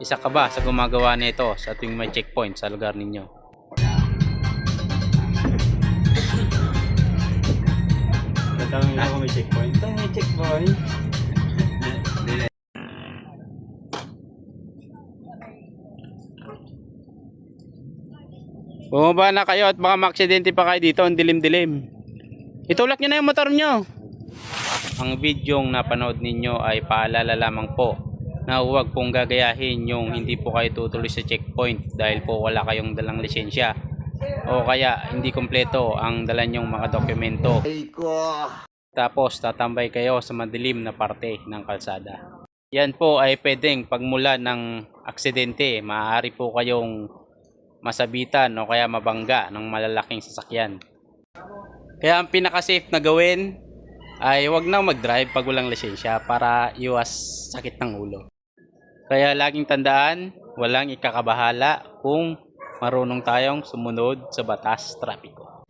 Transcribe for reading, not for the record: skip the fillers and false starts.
Isa ka ba sa gumagawa nito sa tuwing may checkpoint sa lugar ninyo? Tatanungin ako may checkpoint. Tayo may checkpoint. Bumaba na kayo at baka maaksidente pa kayo dito, ang dilim-dilim. Itulak nyo na yung motor nyo. Ang videong napanood ninyo ay paalala lamang po na huwag pong gagayahin yung hindi po kayo tutuloy sa checkpoint dahil po wala kayong dalang lisensya o kaya hindi kumpleto ang dala nyong mga dokumento. Tapos tatambay kayo sa madilim na parte ng kalsada. Yan po ay pwedeng pagmula ng aksidente. Maaari po kayong masabitan o kaya mabangga ng malalaking sasakyan. Kaya ang pinaka-safe na gawin ay huwag na mag-drive pag walang lisensya para iwas sakit ng ulo. Kaya laging tandaan, walang ikakabahala kung marunong tayong sumunod sa batas trapiko.